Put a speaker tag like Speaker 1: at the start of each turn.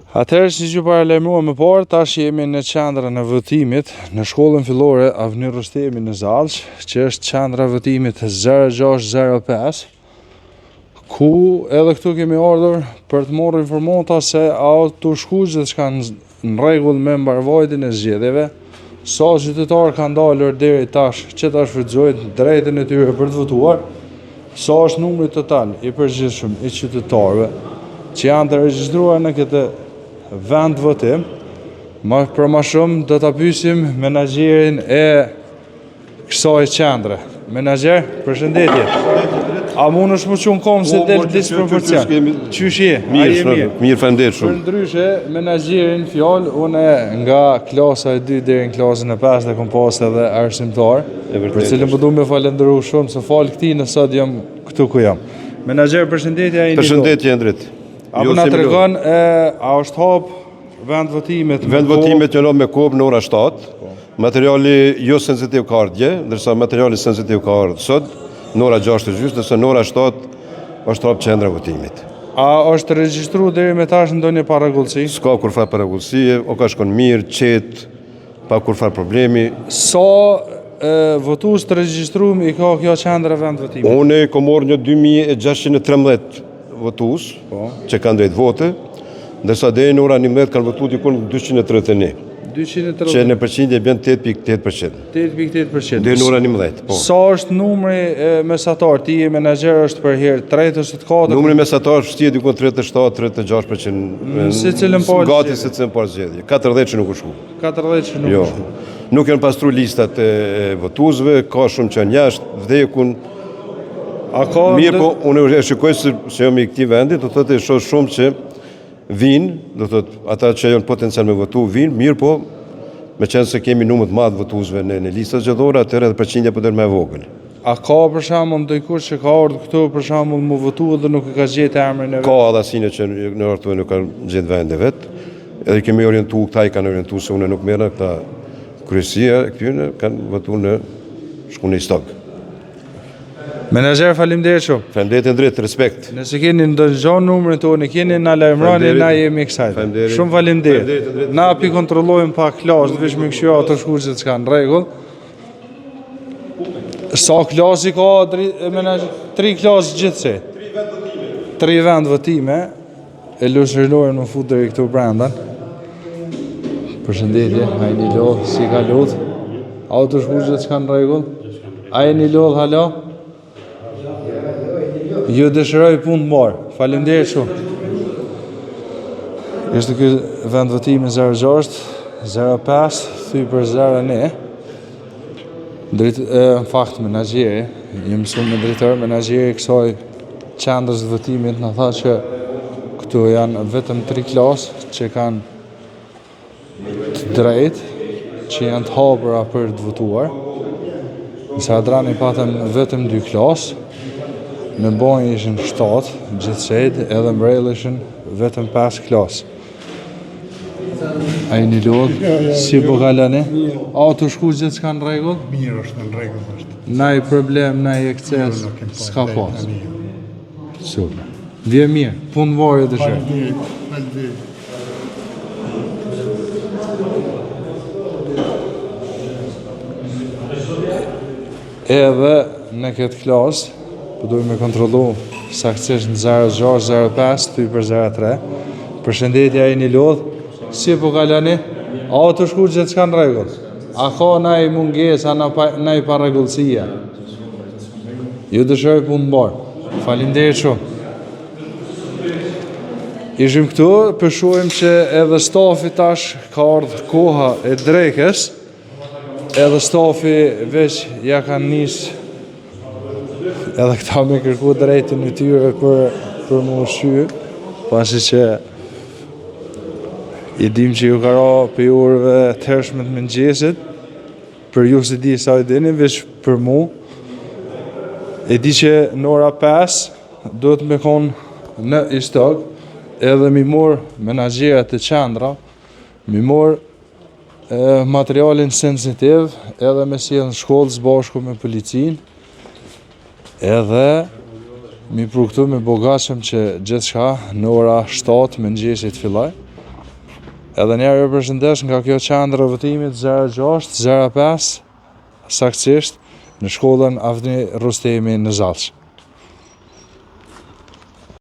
Speaker 1: Atëherë, si që paralajmëruam më parë, tash jemi në qendrën e votimit në shkollën fillore Avni Rustemi në Zallç, që është qendra e votimit 0605, ku edhe këtu kemi ardhur për të marrë informata se a të shku gjithçka në rregull me mbarvajtjen e zgjedhjeve, sa qytetarë kanë dalur deri tash që ta shfrytëzojnë drejtën e tyre për të votuar, sa është numri total i përgjithshëm i qytetarëve që janë të regjistruar në këtë vend votim. Për më shumë do ta pyesim menaxherin e kësaj qendre. Menaxher, përshëndetje. A mundesh më shumë kom se del disproporcion? Qysh je?
Speaker 2: Mirë, faleminderit shumë.
Speaker 1: Përndryshe, menaxherin fjalë, unë nga klasa e 2 deri në klasën e 5 dhe kom pas edhe arsimtar, për cilën po duam të falenderoj shumë se fal këtij në sot jam këtu ku jam. Menaxher, përshëndetje, ai
Speaker 2: Përshëndetje, Endrit.
Speaker 1: A më na tregon, a është hap vend votimet?
Speaker 2: Vend votimet janë me kohë në ora 7. Materiali jo sensitiv ka ardhje, ndërsa materiali sensitiv ka ardhur sot në ora 6:30, ndërsa në ora 7 është hap qendra votimit.
Speaker 1: A është regjistruar deri më tash ndonjë parregullsi?
Speaker 2: S'ka kurfar parregullsi, o ka shkon mirë, qetë, pa kurfar problemi.
Speaker 1: Sa votues të regjistruar i ka kjo qendra vend votimit?
Speaker 2: Unë kam marrë një 2613 votues që kanë drejt vote, ndërsa deri në ora 11 kanë votuar diku 231.
Speaker 1: 230.
Speaker 2: Që në përqindje bën 8.8%.
Speaker 1: 8.8%.
Speaker 2: Deri në ora 11, po.
Speaker 1: Sa është numri mesatar? Ti je menaxher është për herë 3 ose 4?
Speaker 2: Numri mesatar shtihet diku 37-36%.
Speaker 1: Secilën po.
Speaker 2: Gati secilën po zgjedhje. 40 që nuk u shku.
Speaker 1: 40 që nuk u shku.
Speaker 2: Nuk janë pastruar listat e votuesve, ka shumë që janë jashtë, vdekun. Mirë, po unë e shikoj se jam i këtij vendi, do thotë e shoh shumë që vinë, do thotë ata që janë potencial me votu vinë, mirë, po me qenë se kemi numër të madh votuesve në listat zgjedhore, atëherë edhe përqindja po del më e vogël.
Speaker 1: A ka për shembull ndonjëkush që ka ardhur këtu për shembull mu votu dhe nuk e ka gjetë emrin e vet?
Speaker 2: Ka edhe asnjë që në orë nuk ka gjetë vendi vet. Edhe kemi orientuar, këta i kanë orientuar se unë nuk merra, këta kryesia e këtyre kanë votuar në shkunë i stok.
Speaker 1: Menaxher, faleminderit shumë.
Speaker 2: Faleminderit, Endrit, respekt.
Speaker 1: Nëse keni ndonjë numrin tonë, keni na lajmëroni, na jemi kësaj. Shumë faleminderit. Na pi kontrollojmë pa klasë, veç me kështu ato shkuqe që kanë rregull. Sa klasi ka menaxher? 3 klasë gjithsej. 3 vend votime. E lushtërojmë në fut deri këtu brenda. Përshëndetje, ai një lodh, si ka lodh? Auto shkuqe që kanë rregull? Ai një lodh hala? Ju dëshiroj punë të mbarë. Faleminderit shumë. Ishte ky vend votimi 06 05 thy për 01. Në fakt menaxheri, jam mësuar me drejtor menaxheri kësaj qendrës të votimit na tha që këtu janë vetëm 3 klasë që kanë të drejtë, që janë të hapura për të votuar. Në Sadrani patëm vetëm 2 klasë. Në Bonjë ishin 7, gjithsej, edhe Mbrellë ishin vetëm 5 klasë. A jeni lodh? Si po kaloni? A të shku gjithçka në rregull?
Speaker 3: Mirë është, në rregull është.
Speaker 1: Naj problem, naj ekces, s'ka pas. Super. Vje mirë, punë varje dëshirë.
Speaker 3: Faleminderit.
Speaker 1: Edhe në këtë klasë, po duhet me kontrollu saktësisht në 0605 thy për 03. Përshëndetje, ai një lodh. Si po kaloni? A të shku gjithçka në rregull? A ka ndaj mungesë, ndaj parregullësie? Ju dëshiroj punë të mbarë. Faleminderit shumë. Ishim këtu, përshuajmë që edhe stafi tash ka ardhur koha e drekës, edhe stafi veç ja kanë nisë edhe këta me kërku drejtën e tyre për më ushqy, pasi që i dim që ju ka ra për jurëve të hershme të mëngjesit, për ju se di sa i dini, veç për mu, e di që në ora 5 do të me konë në istok, edhe mi morë menaxherët të qendra, mi morë materialin sensitiv, edhe me sjellë në shkollë zbashku me policinë, edhe mi përkëtu me bogatshëm që gjithçka në ora 7 mëngjesit filloj, Edhe njerë ju përshëndes nga kjo qendër e votimit 0605, saktësisht në shkollën Avni Rustemi në Zallç.